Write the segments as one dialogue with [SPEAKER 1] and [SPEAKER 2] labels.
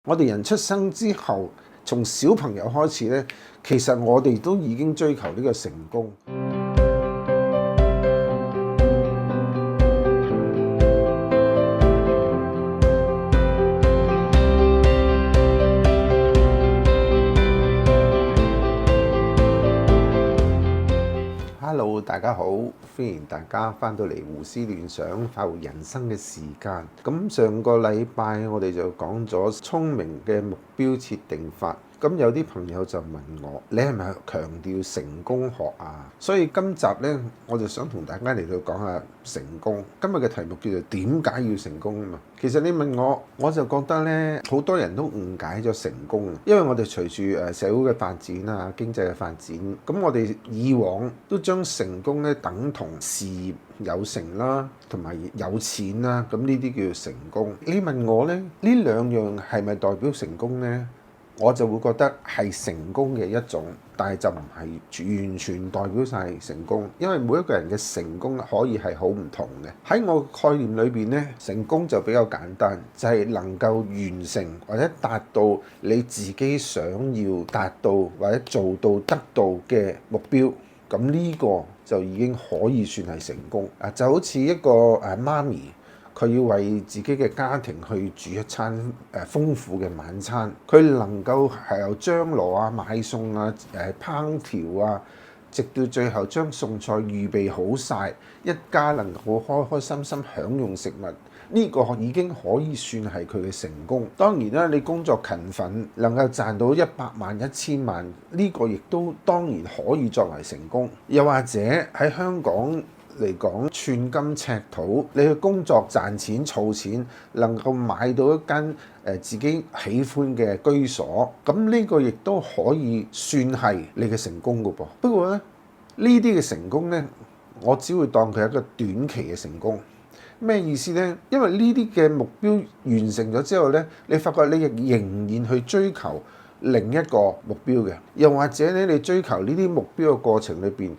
[SPEAKER 1] 我哋人出生之後，從小朋友開始咧，其實我哋都已經追求呢個成功。Hello， 大家好，歡迎大家翻到嚟胡思亂想快活人生嘅時間。咁上個禮拜我哋就講咗聰明嘅目標設定法。咁有啲朋友就問我：你係咪強調成功學啊？所以今集呢，我就想同大家嚟到講下成功。今日嘅題目叫做點解要成功啊嘛。其實你問我，我就覺得呢，好多人都誤解咗成功。因為我哋隨住社會嘅發展啊、經濟嘅發展，咁我哋以往都將成功咧等同事業有成啦，同埋有錢啦，咁呢啲叫做成功。你問我呢，呢兩樣係咪代表成功呢？我就會覺得係成功嘅一種，但係就唔係完全代表晒成功，因為每一個人嘅成功可以係好唔同嘅。喺我概念裏邊呢，成功就比較簡單，就係能夠完成或者達到你自己想要達到或者做到得到嘅目標，咁呢個就已經可以算係成功。就好似一個媽咪，佢要為自己嘅家庭去煮一餐豐富嘅晚餐，佢能夠係由張羅啊、買餸啊、烹調啊，直到最後將餸菜預備好晒，一家能夠開開心心享用食物，呢個已經可以算係佢嘅成功。當然啦，你工作勤奮，能夠賺到100萬、1000萬，呢個亦都當然可以作為成功。又或者喺香港嚟講，寸金尺土，你去工作賺錢儲錢，能夠買到一間自己喜歡嘅居所，咁呢個亦都可以算係你嘅成功㗎噃。不過咧，呢啲嘅成功呢，我只會當佢係一個短期嘅成功。咩意思呢？因為呢啲嘅目標完成咗之後呢，你發覺你亦仍然去追求另一個目標嘅，又或者咧，你追求呢啲目標嘅過程裏邊，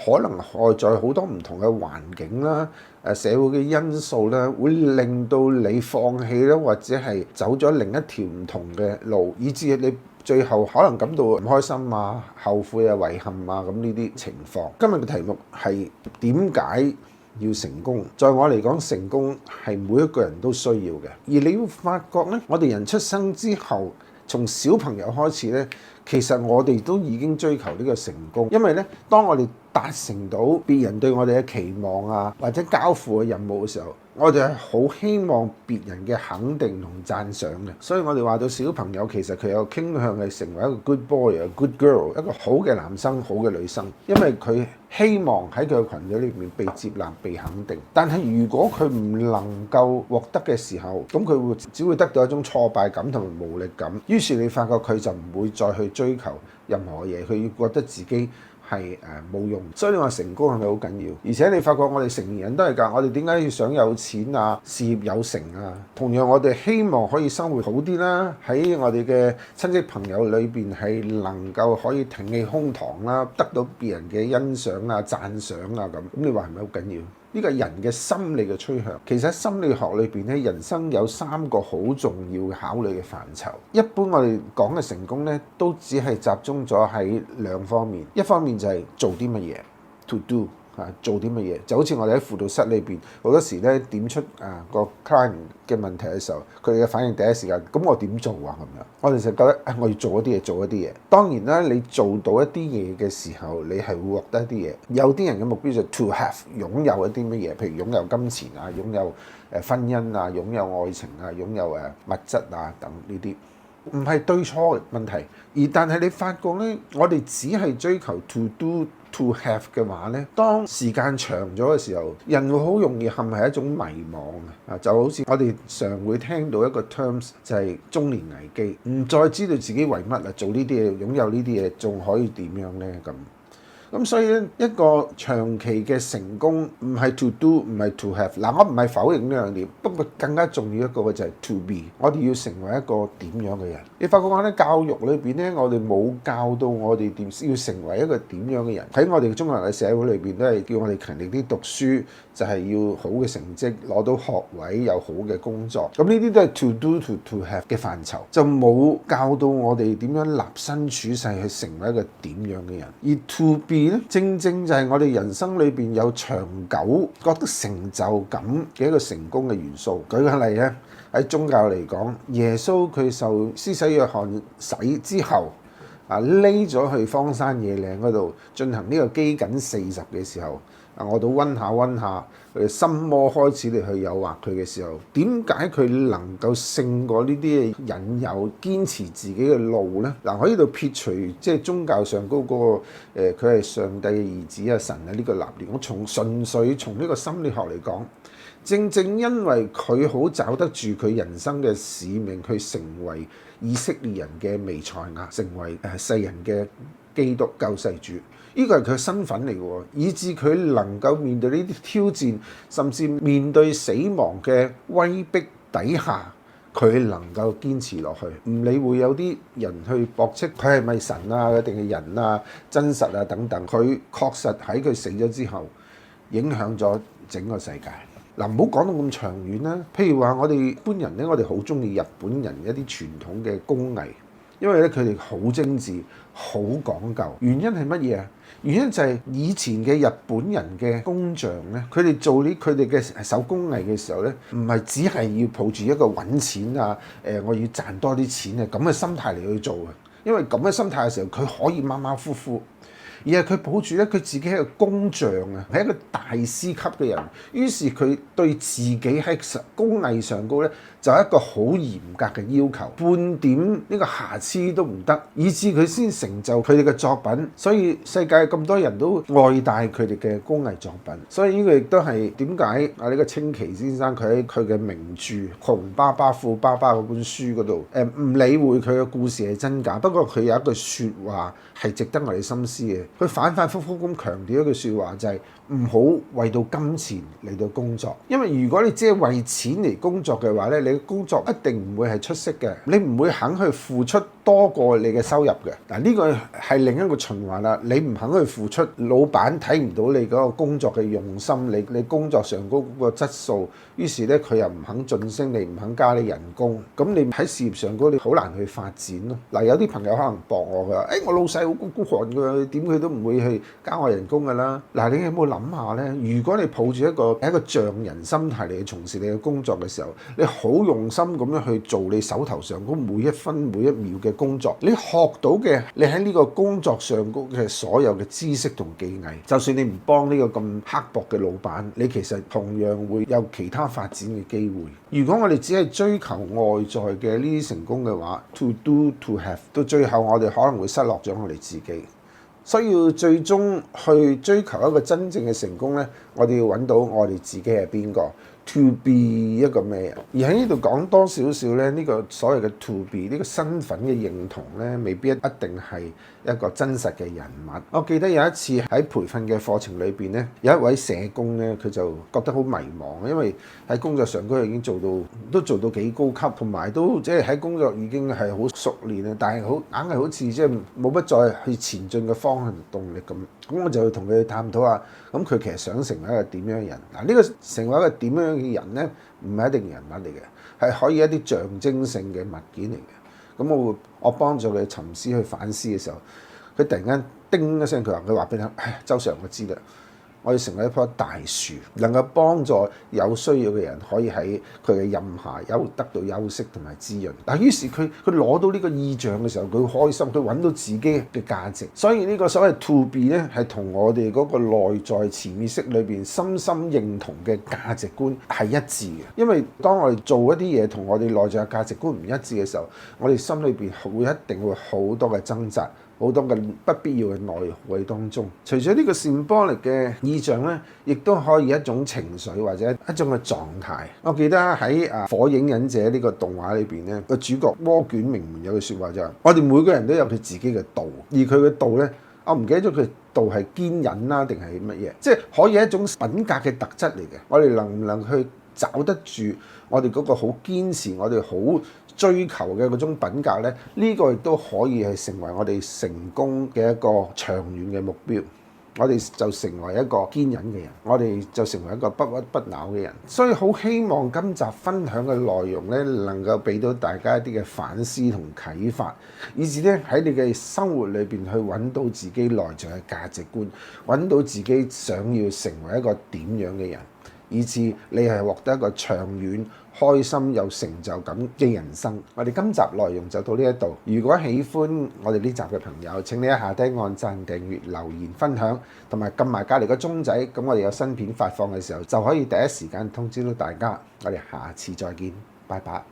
[SPEAKER 1] 可能外在好多唔同嘅環境啦、社會嘅因素啦，會令到你放棄啦，或者係走咗另一條唔同嘅路，以至你最後可能感到唔開心啊、後悔啊、遺憾啊咁呢啲情況。今日嘅題目係點解要成功？在我嚟講，成功係每一個人都需要嘅。而你會發覺咧，我哋人出生之後，從小朋友開始咧，其實我哋都已經追求呢個成功。因為咧，當我哋達成到別人對我哋嘅期望啊，或者交付嘅任務嘅時候，我哋係好希望別人嘅肯定同讚賞嘅。所以我哋話到小朋友其實佢有傾向係成為一個 good boy 啊、good girl， 一個好嘅男生、好嘅女生，因為佢希望喺佢嘅群體裏面被接納、被肯定。但係如果佢唔能夠獲得嘅時候，咁佢只會得到一種挫敗感同埋無力感。於是你發覺佢就唔會再去追求任何嘢，佢覺得自己係冇用。所以你話成功係咪好緊要？而且你發覺我哋成年人都係㗎，我哋點解要想有錢啊、事業有成啊？同樣我哋希望可以生活好啲啦，喺我哋嘅親戚朋友裏邊係能夠可以挺起胸膛啦，得到別人嘅欣賞啊、讚賞啊咁。咁你話係咪好緊要？呢個係人嘅心理嘅趨向。其實喺心理學裏邊咧，人生有3個好重要嘅考慮嘅範疇。一般我哋講嘅成功咧，都只係集中咗喺2方面。一方面就係做啲乜嘢 ，to do 做啲乜嘢，就好似我哋喺輔導室裏邊好多時咧點出個 client 嘅問題嘅時候，佢哋嘅反應第一時間，咁我點做啊咁樣？我哋就覺得我要做一啲嘢，做一啲嘢。當然啦，你做到一啲嘢嘅時候，你係會獲得一啲嘢。有啲人嘅目標就 to have 擁有一啲乜嘢，譬如擁有金錢啊，擁有婚姻啊，擁有愛情啊，擁有物質啊等呢啲。唔係對錯嘅問題，但係你發覺咧，我哋只係追求 to do to have 嘅話咧，當時間長咗嘅時候，人會好容易陷喺一種迷茫嘅。就好似我哋常會聽到一個 terms 就係中年危機，唔再知道自己為乜啦，做呢啲嘢，擁有呢啲嘢，仲可以點樣咧咁？咁所以咧，一個長期嘅成功唔係 to do， 唔係 to have。嗱，我唔係否認呢樣嘢，不過更加重要一個嘅就係 to be。我哋要成為一個點樣嘅人？你發覺喺教育裏邊咧，我哋冇教到我哋點要成為一個點樣嘅人。喺我哋中國人嘅社會裏邊，都係叫我哋勤力啲讀書，就係要好嘅成績，攞到學位，有好嘅工作。咁呢啲都係 to do to have 嘅範疇，就冇教到我哋點樣立身處世去成為一個點樣嘅人。而 to be 咧，正正就係我哋人生裏邊有長久覺得成就感嘅一個成功嘅元素。舉個例咧，喺宗教嚟講，耶穌佢受施洗約翰洗之後，匿咗去荒山野嶺嗰度進行呢個饑饉40嘅時候，我到溫下，佢心魔開始嚟去誘惑佢嘅時候，點解佢能夠勝過呢啲引誘，堅持自己嘅路呢？嗱，我呢度撇除即係宗教上嗰個佢係上帝嘅兒子啊、神啊呢個立念，我純粹從呢個心理學嚟講，正正因為佢好找得住佢人生嘅使命，去成為以色列人嘅彌賽亞，成為世人嘅基督救世主。呢個係佢嘅身份嚟嘅，以致佢能夠面對呢啲挑戰，甚至面對死亡嘅威逼底下，佢能夠堅持落去，唔理會有啲人去駁斥佢係咪神啊，定係人啊，真實啊等等。佢確實喺佢死咗之後，影響咗整個世界。嗱，唔好講到咁長遠啦。譬如話，我哋一般人咧，我哋好中意日本人一啲傳統嘅工藝，因為咧佢哋好精緻、好講究。原因係乜嘢啊？原因就係以前嘅日本人嘅工匠咧，佢哋做呢佢哋嘅手工藝嘅時候咧，唔係只係要抱住一個揾錢啊，我要賺多啲錢啊咁嘅心態嚟去做嘅。因為咁嘅心態嘅時候，佢可以馬馬虎虎。而係佢抱住咧，佢自己係個工匠啊，係一個大師級嘅人。於是佢對自己喺工藝上高咧，就係一個好嚴格嘅要求，半點呢個瑕疵都唔得，以致佢先成就佢哋嘅作品。所以世界咁多人都愛戴佢哋嘅工藝作品。所以呢個亦都係點解呢個清崎先生佢喺佢嘅名著《窮爸爸富爸爸》嗰本書嗰度，唔理會佢嘅故事係真假，不過佢有一句説話係值得我哋深思嘅。佢反反覆覆咁強調一句説話，就係唔好為到金錢嚟到工作，因為如果你只係為錢嚟工作嘅話咧，你嘅工作一定唔會係出色嘅，你唔會肯去付出多過你嘅收入嘅。嗱，呢個係另一個循環啦。你唔肯去付出，老闆睇唔到你嗰個工作嘅用心，你工作上嗰個質素，於是咧佢又唔肯晉升你，唔肯加你人工，咁你喺事業上嗰你好難去發展咯。嗱，有啲朋友可能駁我嘅，我老細好孤寒㗎，點佢都唔會去加我人工㗎啦。嗱，你有冇諗下咧？如果你抱住一個匠人心態嚟去從事你嘅工作嘅時候，你好用心咁樣去做你手頭上嗰每一分每一秒嘅工作，你學到嘅，你喺呢個工作上嘅所有嘅知識同技藝，就算你唔幫呢個咁刻薄嘅老闆，你其實同樣會有其他發展嘅機會。如果我哋只係追求外在嘅呢啲成功嘅話 ，to do to have， 到最後我哋可能會失落咗我哋自己。所以要最終去追求一個真正嘅成功咧，我哋要揾到我哋自己係邊個 ，to be 一個咩人。而喺呢度講多少少咧，呢個所謂嘅 to be 呢個身份嘅認同咧，未必一定係一個真實嘅人物。我記得有一次喺培訓嘅課程裏邊咧，有一位社工咧，佢就覺得好迷茫，因為喺工作上佢已經做到幾高級，同埋都即係喺工作已經係好熟練啦，但係硬係好似即係冇乜再去前進嘅方向動力咁。咁我就同佢探討下，咁佢其實想成為一個點樣嘅人？嗱，呢個成為一個點樣嘅人咧，唔係一定人物嚟嘅，係可以一啲象徵性嘅物件嚟嘅。咁我幫助佢沉思去反思嘅時候，佢突然間叮一聲，佢話俾你聽，周 Sir，我知啦。我要成為一棵大樹，能夠幫助有需要嘅人，可以喺佢嘅蔭下得到休息同埋滋潤。嗱，於是佢攞到呢個意象嘅時候，佢開心，佢揾到自己嘅價值。所以呢個所謂 to be 咧，係同我哋嗰個內在潛意識裏邊深深認同嘅價值觀係一致嘅。因為當我哋做一啲嘢同我哋內在嘅價值觀唔一致嘅時候，我哋心裏邊一定會好多嘅掙扎。好多嘅不必要嘅內耗喺當中。除咗呢個 symbolic 嘅意象咧，亦都可以一種情緒或者一種嘅狀態。我記得喺《火影忍者》呢個動畫裏邊咧，個主角渦卷明門有句説話就係：我哋每個人都有佢自己嘅道，而佢嘅道咧我唔記得咗佢道係堅忍啦定係乜嘢，即係可以係一種品格嘅特質嚟嘅。我哋能唔能去找得住我哋嗰個好堅持，我哋好追求嘅嗰種品格呢？呢個亦都可以係成為我哋成功嘅一個長遠嘅目標。我哋就成為一個堅忍嘅人，我哋就成為一個不屈不撓嘅人。所以好希望今集分享嘅內容呢，能夠俾到大家一啲嘅反思同啟發，以至咧喺你嘅生活裏邊去揾到自己內在嘅價值觀，揾到自己想要成為一個點樣嘅人，以至你係獲得一個長遠開心有成就感嘅人生。我哋今集內容就到呢一度。如果喜歡我哋呢集嘅朋友，請你喺下低按讚、訂閱、留言、分享，同埋撳埋隔離個鐘仔，咁我哋有新片發放嘅時候，就可以第一時間通知到大家。我哋下次再見，拜拜。